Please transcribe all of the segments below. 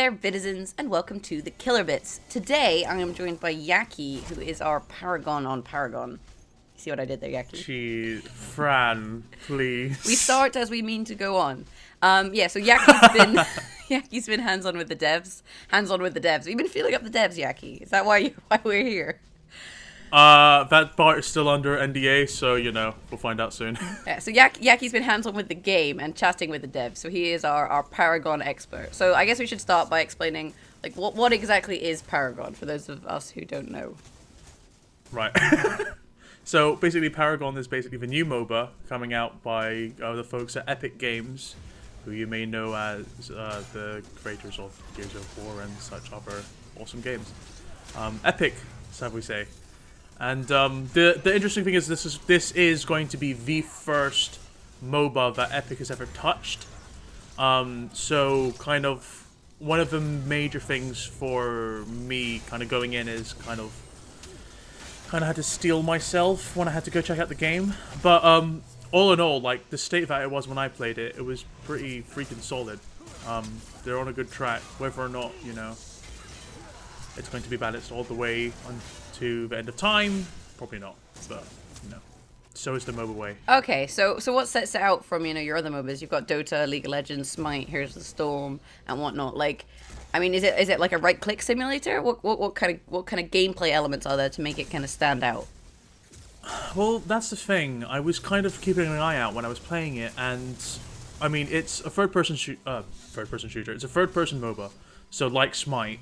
there, Bitizens, and welcome to the Killer Bits. Today, I am joined by Yaki, who is our Paragon on Paragon. You see what I did there, Yaki? Fran, please. We start as we mean to go on. So Yaki's been Yaki's been hands-on with the devs. Hands-on with the devs. We've been feeling up the devs, Yaki. Is that why we're here? That part is still under NDA, so, we'll find out soon. Yeah, so Yaki's been hands-on with the game and chatting with the devs, so he is our Paragon expert. So I guess we should start by explaining, what exactly is Paragon, for those of us who don't know. Right. So, basically, Paragon is basically the new MOBA coming out by the folks at Epic Games, who you may know as the creators of Gears of War and such other awesome games. Epic, shall we say. And the interesting thing is this is going to be the first MOBA that Epic has ever touched. So kind of one of the major things for me kind of going in is kind of had to steel myself when I had to go check out the game. But all in all, like the state that it was when I played it, it was pretty freaking solid. They're on a good track, whether or not, it's going to be balanced all the way to the end of time, probably not, but so is the MOBA way. Okay, so what sets it out from your other MOBAs? You've got Dota, League of Legends, Smite, Here's the Storm, and whatnot. Is it like a right-click simulator? What kind of gameplay elements are there to make it kind of stand out? Well, that's the thing. I was kind of keeping an eye out when I was playing it, and I mean it's a third-person shooter. It's a third-person MOBA, so like Smite,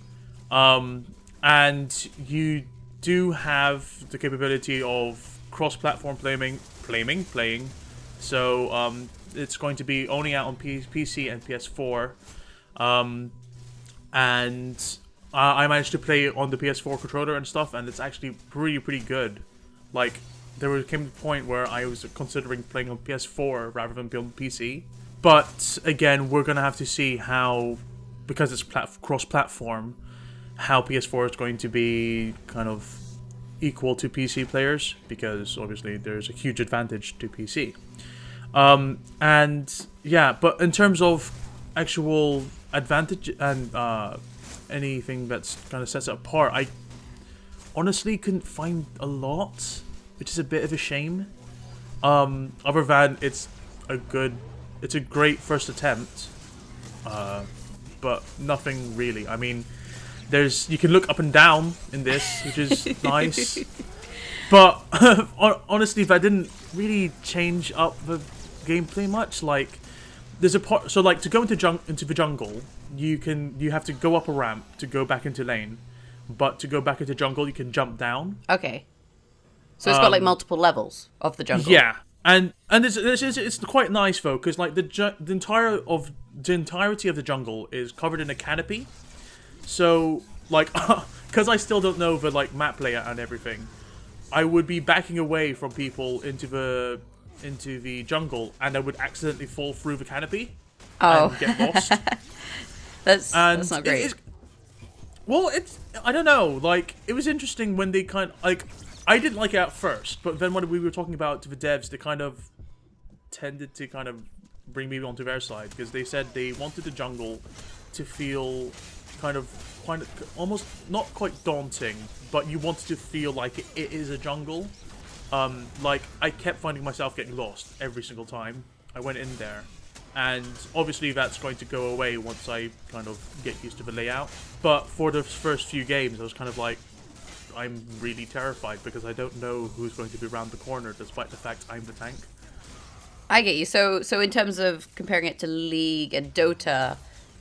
and you do have the capability of cross-platform playing. So it's going to be only out on PC and PS4. And I managed to play it on the PS4 controller and stuff, and it's actually pretty good. Like, came to the point where I was considering playing on PS4 rather than on PC. But again, we're gonna have to see how, because it's cross-platform, how PS4 is going to be kind of equal to PC players, because obviously there's a huge advantage to PC. And yeah, but in terms of actual advantage and anything that's kind of sets it apart, I honestly couldn't find a lot, which is a bit of a shame. Other than it's a great first attempt, but nothing really. I mean, you can look up and down in this, which is nice. But honestly, that didn't really change up the gameplay much. Like, there's a part, so like to go into the jungle, you have to go up a ramp to go back into lane, but to go back into jungle, you can jump down. Okay. So it's got multiple levels of the jungle. Yeah, and it's quite nice though, because like the entirety of the jungle is covered in a canopy. So, like, because I still don't know the map layout and everything, I would be backing away from people into the jungle, and I would accidentally fall through the canopy and get lost. That's not great. I don't know. Like, it was interesting when they I didn't like it at first, but then when we were talking about to the devs, they kind of tended to kind of bring me onto their side, because they said they wanted the jungle to feel kind of almost not quite daunting, but you wanted to feel like it is a jungle. Like, I kept finding myself getting lost every single time I went in there, and obviously that's going to go away once I kind of get used to the layout. But for the first few games, I was kind of like, I'm really terrified because I don't know who's going to be around the corner, despite the fact I'm the tank. I get you. So in terms of comparing it to League and Dota,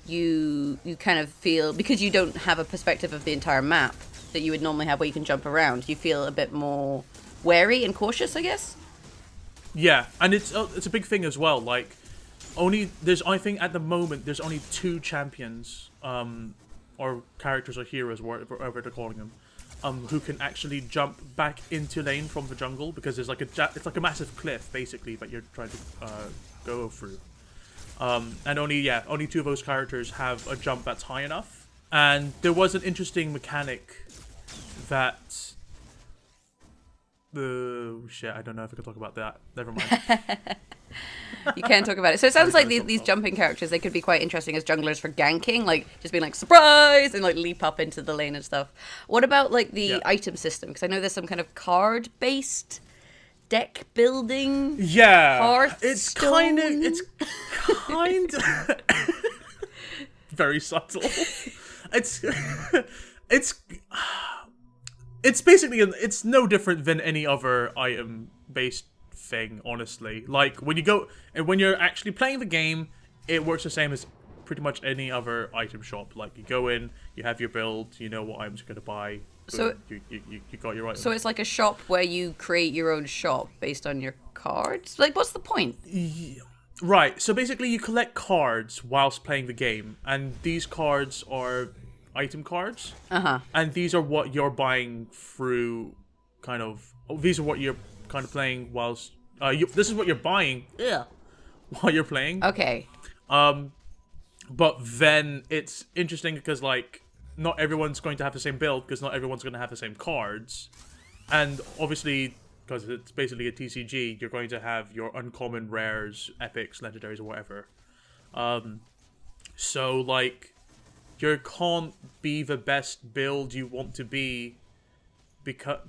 you kind of feel, because you don't have a perspective of the entire map that you would normally have where you can jump around, you feel a bit more wary and cautious, I guess? Yeah, and it's a big thing as well. Like, I think at the moment there's only 2 champions, or characters or heroes, whatever they're calling them, who can actually jump back into lane from the jungle, because there's it's like a massive cliff basically that you're trying to go through. And only 2 of those characters have a jump that's high enough. And there was an interesting mechanic that shit, I don't know if I can talk about that. Never mind. You can't talk about it. So it sounds like these jumping characters, they could be quite interesting as junglers for ganking, like just being like surprise and like leap up into the lane and stuff. What about like the item system? Because I know there's some kind of card based deck building. Yeah, it's Hearthstone? kind of very subtle. It's it's basically it's no different than any other item based thing, honestly. Like when you go and when you're actually playing the game, it works the same as pretty much any other item shop. Like you go in, you have your build, you know what items you're gonna buy. So you got your items. So it's like a shop where you create your own shop based on your cards. Like, what's the point? Right. So basically, you collect cards whilst playing the game, and these cards are item cards. And these are what you're buying through, kind of. These are what you're kind of playing whilst. This is what you're buying. Yeah. While you're playing. Okay. But then it's interesting because like not everyone's going to have the same build because not everyone's going to have the same cards, and obviously because it's basically a TCG, you're going to have your uncommon, rares, epics, legendaries, or whatever. So like you can't be the best build you want to be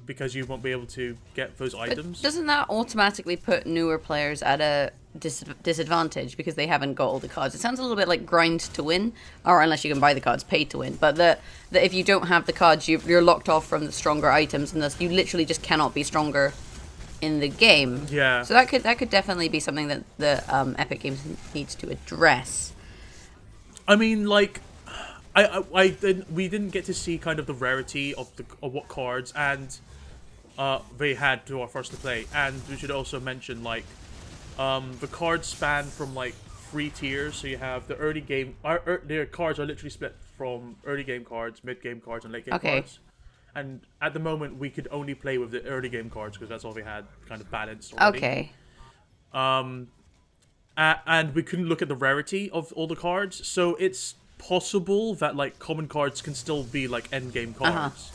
because you won't be able to get those items. But doesn't that automatically put newer players at a disadvantage because they haven't got all the cards? It sounds a little bit like grind to win, or unless you can buy the cards, pay to win. But that if you don't have the cards, you're locked off from the stronger items, and thus you literally just cannot be stronger in the game. Yeah. So that could definitely be something that the Epic Games needs to address. I mean, like, we didn't get to see kind of the rarity of what cards and they had to offer us to play, and we should also mention like the cards span from like 3 tiers. So you have the early game. Their cards are literally split from early game cards, mid game cards, and late game cards. And at the moment, we could only play with the early game cards because that's all we had kind of balanced already. Okay. And we couldn't look at the rarity of all the cards, so it's possible that like common cards can still be like end game cards,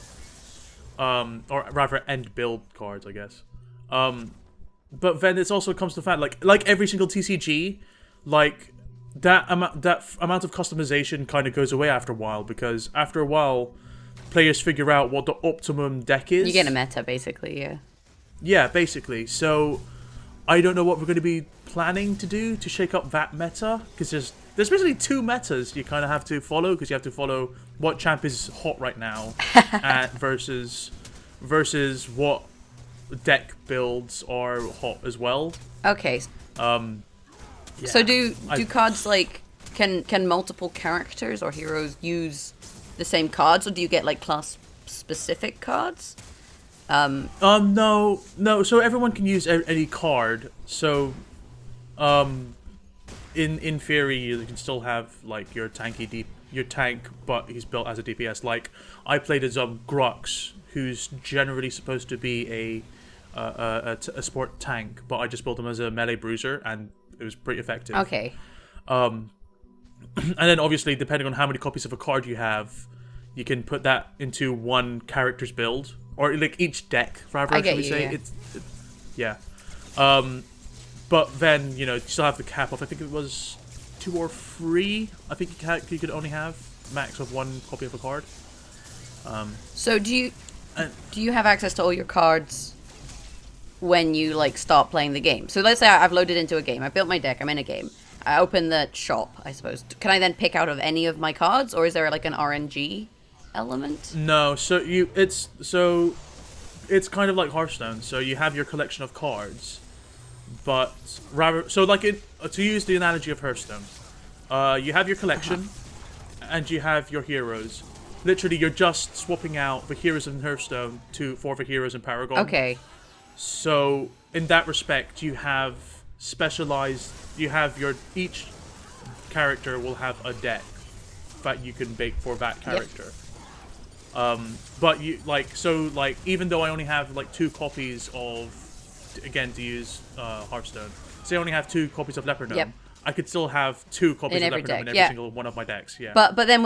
or rather end build cards, I guess. But then it also comes to the fact like every single TCG, like that amount of customization kind of goes away after a while, because after a while, players figure out what the optimum deck is. You get a meta, basically, yeah. Yeah, basically. So I don't know what we're going to be planning to do to shake up that meta, because there's basically 2 metas you kind of have to follow, because you have to follow what champ is hot right now versus what deck builds are hot as well. Okay. Yeah. So do cards like can multiple characters or heroes use the same cards, or do you get like class specific cards? No. So everyone can use any card. So, in theory, you can still have like your tank, but he's built as a DPS. Like I played as Grux, who's generally supposed to be a sport tank, but I just built him as a melee bruiser, and it was pretty effective. Okay. And then obviously, depending on how many copies of a card you have, you can put that into one character's build, or like each deck, rather, should we say? Yeah. But then, you still have the cap of, I think it was 2 or 3. I think you could only have max of 1 copy of a card. So do you have access to all your cards when you like start playing the game? So let's say I've loaded into a game. I built my deck. I'm in a game. I open the shop, I suppose. Can I then pick out of any of my cards, or is there like an RNG element? No. So it's kind of like Hearthstone. So you have your collection of cards, but rather to use the analogy of Hearthstone, you have your collection, and you have your heroes. Literally, you're just swapping out the heroes in Hearthstone for the heroes in Paragon. Okay. So in that respect, you have specialized. You have each character will have a deck that you can make for that character. Yep. But even though I only have like 2 copies of, again, to use Hearthstone, say I only have 2 copies of Leopardome. Yep. I could still have 2 copies of Leopardome in every single one of my decks. Yeah. But then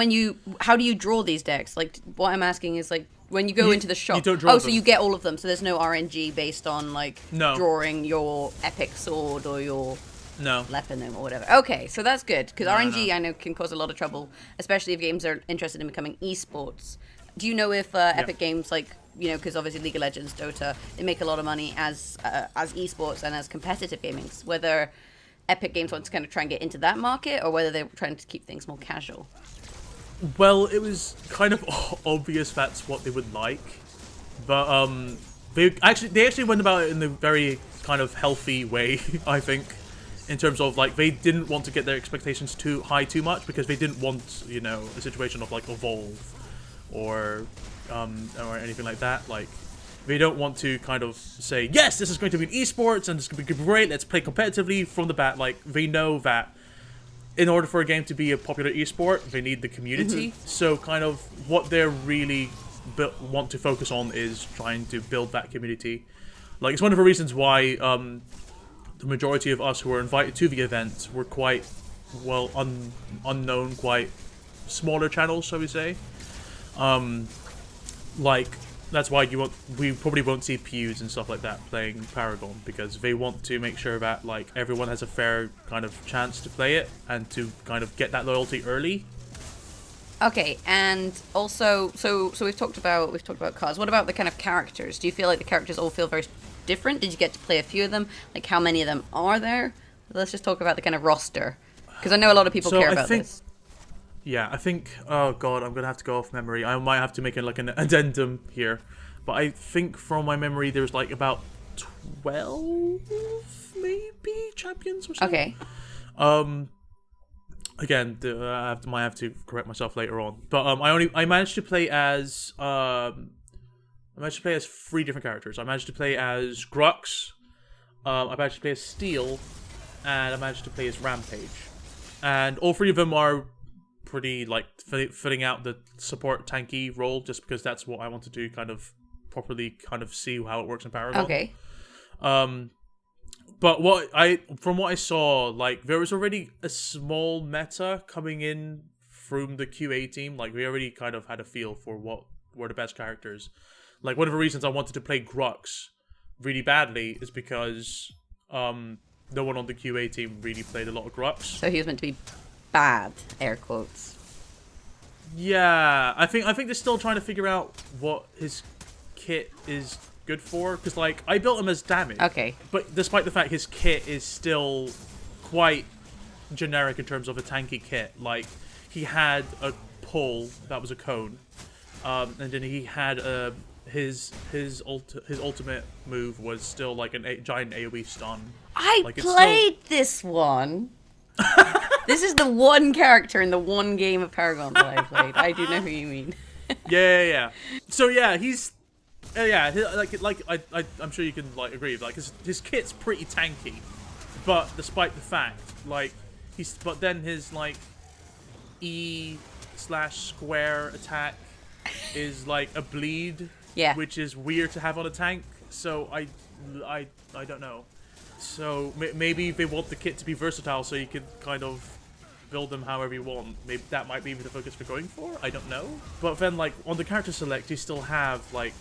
how do you draw these decks? Like, what I'm asking is like, when you go into the shop, you don't draw them. So you get all of them. So there's no RNG based on like No. drawing your epic sword or your No. Lebanon or whatever. Okay, so that's good because RNG no. I know can cause a lot of trouble, especially if games are interested in becoming esports. Do you know if Epic Games, like, you know, because obviously League of Legends, Dota, they make a lot of money as esports and as competitive gaming, whether Epic Games wants to kind of try and get into that market or whether they're trying to keep things more casual? Well, it was kind of obvious that's what they would like, but they actually went about it in a very kind of healthy way, I think, in terms of like they didn't want to get their expectations too high too much because they didn't want, you know, a situation of like Evolve or anything like that. Like they don't want to kind of say, yes, this is going to be an esports and it's going to be great, let's play competitively from the bat. Like they know that in order for a game to be a popular esport, they need the community. So kind of what they're really want to focus on is trying to build that community. Like it's one of the reasons why the majority of us who were invited to the event were quite well unknown, quite smaller channels, shall we say. Like that's why we probably won't see Pews and stuff like that playing Paragon, because they want to make sure that like everyone has a fair kind of chance to play it and to kind of get that loyalty early. Okay, and also, so we've talked about cards. What about the kind of characters? Do you feel like the characters all feel very different? Did you get to play a few of them? Like, how many of them are there? Let's just talk about the kind of roster, because I know a lot of people care about this. Yeah, I think. Oh god, I'm gonna have to go off memory. I might have to make like an addendum here, but I think from my memory there's like about 12 maybe champions or something. Okay. Again, I might have to correct myself later on. But I managed to play as three different characters. I managed to play as Grux, I managed to play as Steel, and I managed to play as Rampage. And all three of them are pretty like filling out the support tanky role, just because that's what I want to do, kind of properly kind of see how it works in Paragon. Okay. But from what I saw, like there was already a small meta coming in from the QA team. Like we already kind of had a feel for what were the best characters. Like one of the reasons I wanted to play Grux really badly is because no one on the QA team really played a lot of Grux. So he was meant to be bad, air quotes. Yeah, I think they're still trying to figure out what his kit is good for, because like I built him as damage. Okay. But despite the fact his kit is still quite generic in terms of a tanky kit, like he had a pull that was a cone, and then he had his ultimate move was still like a giant AoE stun. I like, played this one. This is the one character in the one game of Paragon that I played. I do know who you mean. Yeah. So yeah, he's I'm sure you can like agree. Like his kit's pretty tanky, but despite the fact, like but then his like E/square attack is like a bleed, Yeah. which is weird to have on a tank. So I don't know. So maybe they want the kit to be versatile, so you can kind of build them however you want. Maybe that might be the focus they're going for. I don't know. But then like on the character select, you still have like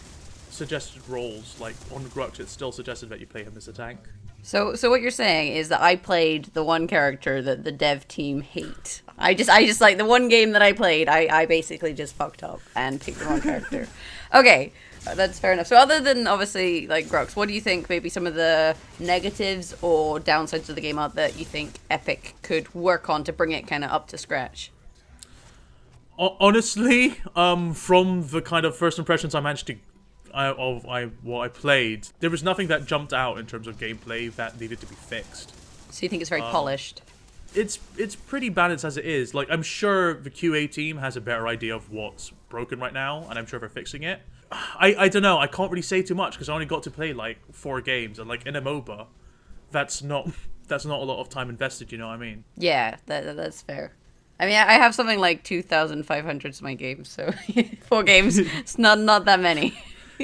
suggested roles. Like on Grux, it's still suggested that you play him as a tank. So what you're saying is that I played the one character that the dev team hate. I just like the one game that I played. I basically just fucked up and picked the wrong character. Okay, that's fair enough. So other than obviously like Grux, what do you think maybe some of the negatives or downsides of the game are that you think Epic could work on to bring it kind of up to scratch? Honestly, from the kind of first impressions I managed to what I played, there was nothing that jumped out in terms of gameplay that needed to be fixed. So you think it's very polished? It's pretty balanced as it is. Like I'm sure the QA team has a better idea of what's broken right now, and I'm sure they're fixing it. I don't know. I can't really say too much because I only got to play like 4 games, and like in a MOBA, that's not a lot of time invested. You know what I mean? Yeah, that's fair. I mean, I have something like 2,500 to my games, so 4 games. It's not that many.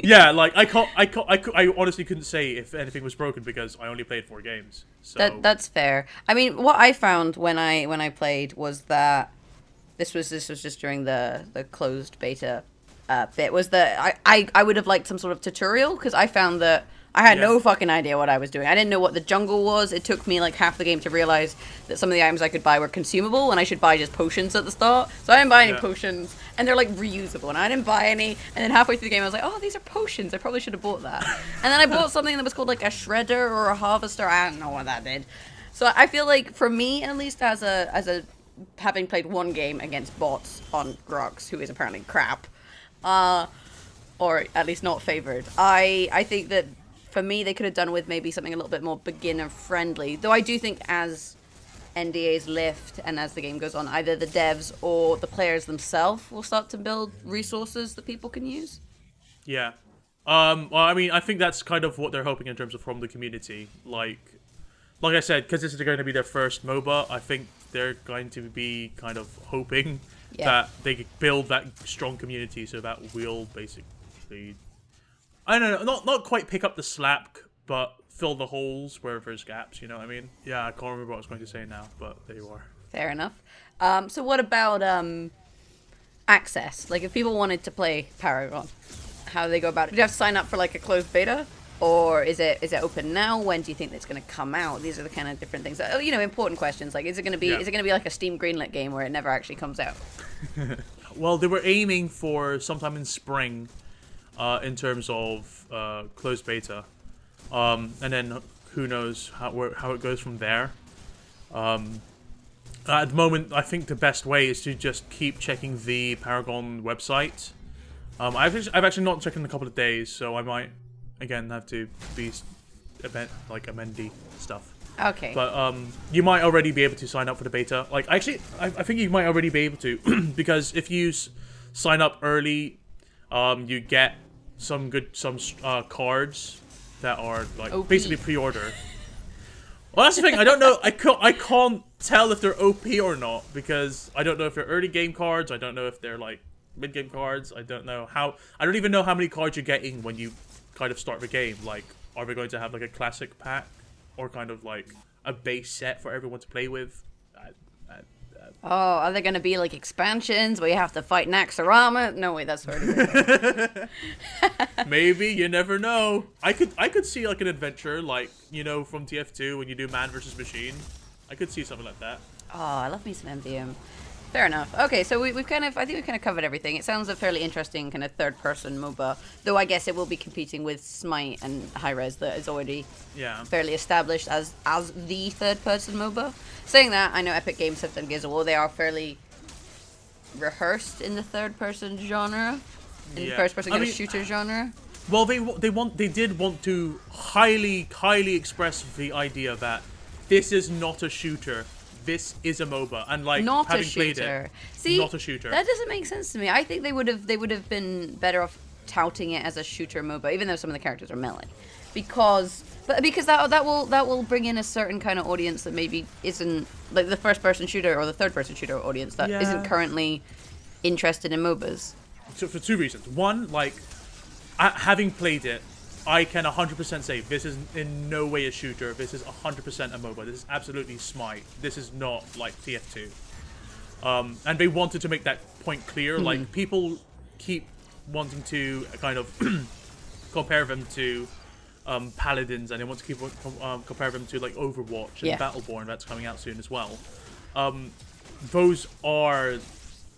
Yeah, like I honestly couldn't say if anything was broken because I only played 4 games. So that's fair. I mean, what I found when I played was that this was just during the closed beta bit, was that I would have liked some sort of tutorial, because I found that I had Yeah. no fucking idea what I was doing. I didn't know what the jungle was. It took me like half the game to realize that some of the items I could buy were consumable and I should buy just potions at the start. So I didn't buy any Yeah. potions, and they're like reusable, and I didn't buy any. And then halfway through the game, I was like, oh, these are potions. I probably should have bought that. And then I bought something that was called like a shredder or a harvester. I don't know what that did. So I feel like for me, at least as a having played one game against bots on Grux, who is apparently crap, or at least not favored, I think that for me, they could have done with maybe something a little bit more beginner friendly. Though I do think as NDAs lift and as the game goes on, either the devs or the players themselves will start to build resources that people can use. Yeah. Well, I mean, I think that's kind of what they're hoping in terms of from the community. Like I said, because this is going to be their first MOBA, I think they're going to be kind of hoping that they could build that strong community so that we'll basically, I don't know, not quite pick up the slack, but fill the holes where there's gaps, you know what I mean? Yeah, I can't remember what I was going to say now, but there you are. Fair enough. So what about access? Like, if people wanted to play Paragon, how do they go about it? Do you have to sign up for like a closed beta? Or is it open now? When do you think it's going to come out? These are the kind of different things. Oh, you know, important questions. Like, is it going to be like a Steam greenlit game where it never actually comes out? Well, they were aiming for sometime in spring, in terms of closed beta, and then who knows how it goes from there. At the moment, I think the best way is to just keep checking the Paragon website. I've actually not checked in a couple of days, so I might again have to be amendy stuff. Okay. But you might already be able to sign up for the beta. Like, actually, I think you might already be able to because if you sign up early, you get some cards that are like OP. basically pre-order. Well, that's the thing. I don't know. I can't tell if they're OP or not because I don't know if they're early game cards. I don't know if they're like mid game cards. I don't know how. I don't even know how many cards you're getting when you kind of start the game. Like, are we going to have like a classic pack or kind of like a base set for everyone to play with? Oh, are there going to be like expansions where you have to fight Naxxarama? No, wait, that's already Maybe, you never know. I could see like an adventure like, you know, from TF2 when you do man versus machine. I could see something like that. Oh, I love me some MVM. Fair enough. Okay, so I think we've kind of covered everything. It sounds a fairly interesting kind of third-person MOBA, though I guess it will be competing with Smite and Hi-Rez that is already fairly established as the third-person MOBA. Saying that, I know Epic Games have done Gears of War. They are fairly rehearsed in the third-person genre, in the first-person kind of shooter genre. Well, they did want to highly express the idea that this is not a shooter. This is a MOBA, and like Not having a played shooter. it, See, not a shooter. That doesn't make sense to me. I think they would have been better off touting it as a shooter MOBA, even though some of the characters are melee, because that will bring in a certain kind of audience that maybe isn't like the first person shooter or the third person shooter audience that isn't currently interested in MOBAs. So for two reasons. One, like having played it, I can 100% say this is in no way a shooter. This is 100% a MOBA. This is absolutely Smite. This is not like TF2. And they wanted to make that point clear. Like, people keep wanting to kind of compare them to Paladins, and they want to keep compare them to like Overwatch and Battleborn that's coming out soon as well. Those are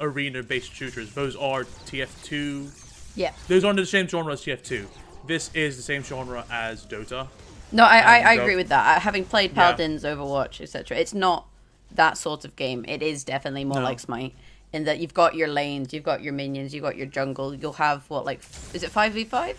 arena-based shooters. Those are TF2. Yeah. Those aren't the same genre as TF2. This is the same genre as Dota. No, I agree with that. Having played Paladins, Overwatch, etc., it's not that sort of game. It is definitely more like Smite, in that you've got your lanes, you've got your minions, you've got your jungle. You'll have is it 5v5?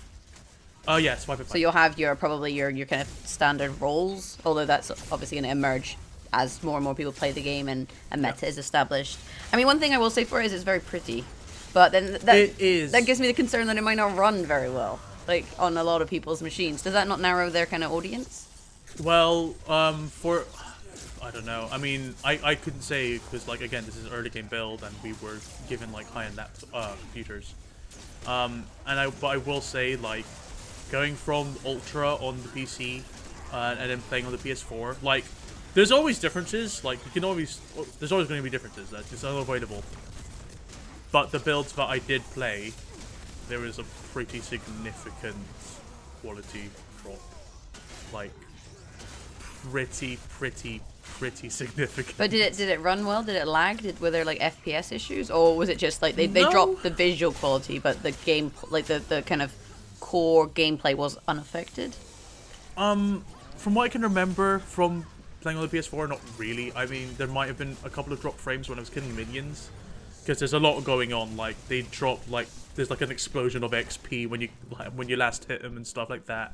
Oh yes, 5v5. So you'll have your kind of standard roles, although that's obviously going to emerge as more and more people play the game and meta is established. I mean, one thing I will say for it is it's very pretty, but then that gives me the concern that it might not run very well, like on a lot of people's machines. Does that not narrow their kind of audience? Well, I don't know. I mean, I couldn't say because, like, again, this is an early game build and we were given like high-end computers. But I will say, like, going from Ultra on the PC and then playing on the PS4, like, there's always differences. Like, there's always going to be differences. That's just unavoidable. But the builds that I did play, there was a pretty significant quality drop. Like, pretty significant. But did it run well? Did it lag? Were there like FPS issues, or was it just like they No. dropped the visual quality, but the game, like the kind of core gameplay was unaffected? From what I can remember from playing on the PS4, not really. I mean, there might have been a couple of drop frames when I was killing minions, because there's a lot going on. Like they drop like there's like an explosion of XP when you last hit them and stuff like that.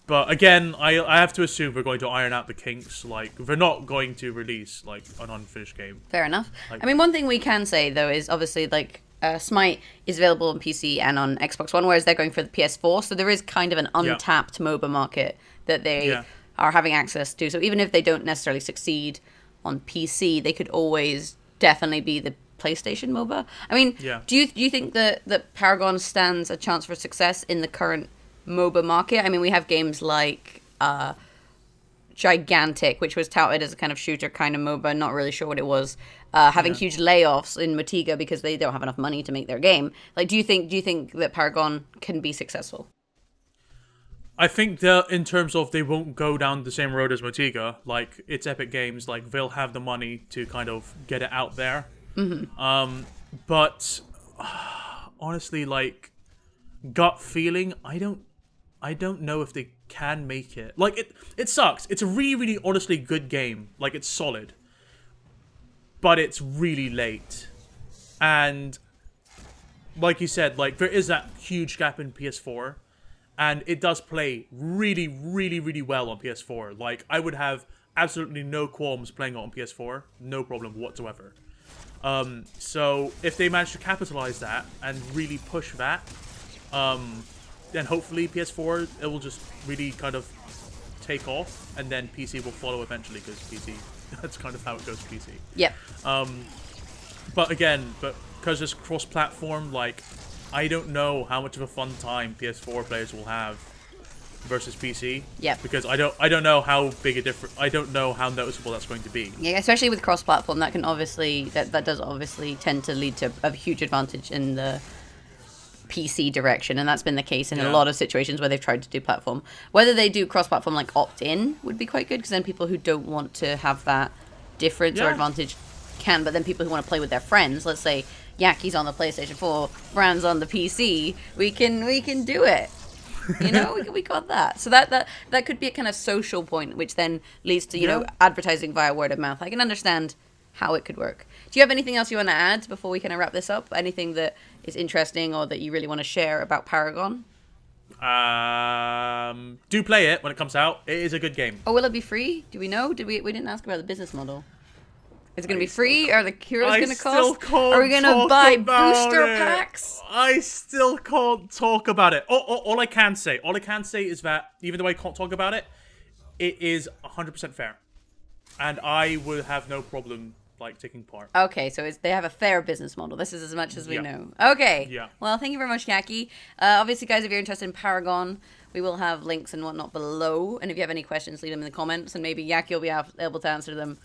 But again, I have to assume we're going to iron out the kinks. Like, we're not going to release, like, an unfinished game. Fair enough. Like- I mean, one thing we can say, though, is obviously, like, Smite is available on PC and on Xbox One, whereas they're going for the PS4, so there is kind of an untapped MOBA market that they are having access to. So even if they don't necessarily succeed on PC, they could always definitely be the PlayStation MOBA. I mean, do you think that Paragon stands a chance for success in the current MOBA market? I mean, we have games like Gigantic, which was touted as a kind of shooter kind of MOBA, not really sure what it was, having huge layoffs in Motiga because they don't have enough money to make their game. Like, do you think that Paragon can be successful? I think that in terms of they won't go down the same road as Motiga, like, it's Epic Games, like, they'll have the money to kind of get it out there. Mm-hmm. But, honestly, like, gut feeling, I don't know if they can make it. Like, it sucks. It's a really, honestly good game. Like, it's solid. But it's really late. And, like you said, like, there is that huge gap in PS4. And it does play really well on PS4. Like, I would have absolutely no qualms playing it on PS4. No problem whatsoever. So, if they manage to capitalize that and really push that, then hopefully PS4, it will just really kind of take off, and then PC will follow eventually, because PC, that's kind of how it goes for PC. Yep. But again, because it's cross-platform, like, I don't know how much of a fun time PS4 players will have versus PC. Yep. Because I don't know how big a difference, I don't know how noticeable that's going to be. Yeah, especially with cross-platform, that can obviously, that does obviously tend to lead to a huge advantage in the PC direction, and that's been the case in a lot of situations where they've tried to do platform. Whether they do cross-platform, like opt-in, would be quite good, because then people who don't want to have that difference or advantage can, but then people who want to play with their friends, let's say Yaki's on the PlayStation 4, Fran's on the PC, we can do it. You know, we got that. So that could be a kind of social point, which then leads to, you know, advertising via word of mouth. I can understand how it could work. Do you have anything else you want to add before we kind of wrap this up? Anything that is interesting or that you really want to share about Paragon? Do play it when it comes out. It is a good game. Oh, will it be free? Do we know? We didn't ask about the business model. Is it going to be free? Are the heroes going to cost? Are we going to buy booster packs? I still can't talk about it. All I can say is that even though I can't talk about it, it is 100% fair, and I would have no problem like taking part. Okay, so they have a fair business model. This is as much as we know. Okay. Yeah. Well, thank you very much, Yaki. Obviously, guys, if you're interested in Paragon, we will have links and whatnot below. And if you have any questions, leave them in the comments, and maybe Yaki will be able to answer them.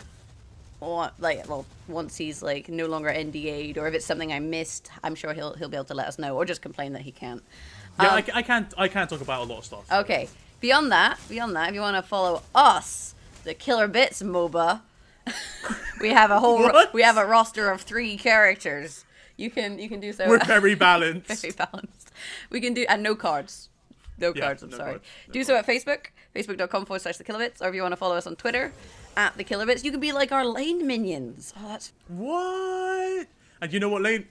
Once he's like no longer NDA'd, or if it's something I missed, I'm sure he'll be able to let us know, or just complain that he can't. Yeah, I can't talk about a lot of stuff. Okay. Beyond that, if you want to follow us, the Killer Bits MOBA, we have a roster of 3 characters. You can do so. We're very balanced. Very balanced. We can do, and no cards. No cards, I'm sorry. Do so at Facebook, facebook.com/thekillerbits, or if you want to follow us on Twitter, @thekillerbits. You can be like our lane minions. Oh, that's... What? And you know what lane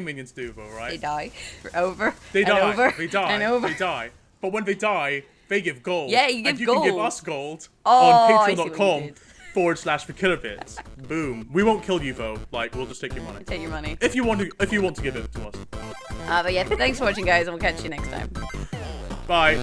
minions do, though, right? They die. Over. They die. Over, they die. and over. They die. But when they die, they give gold. Yeah, you give and you gold. can give us gold Oh, on I see what you patreon.com/thekillerbits. Boom. We won't kill you though. Like, we'll just take your money. Take your money. If you want to give it to us. But yeah, thanks for watching, guys, and we'll catch you next time. Bye.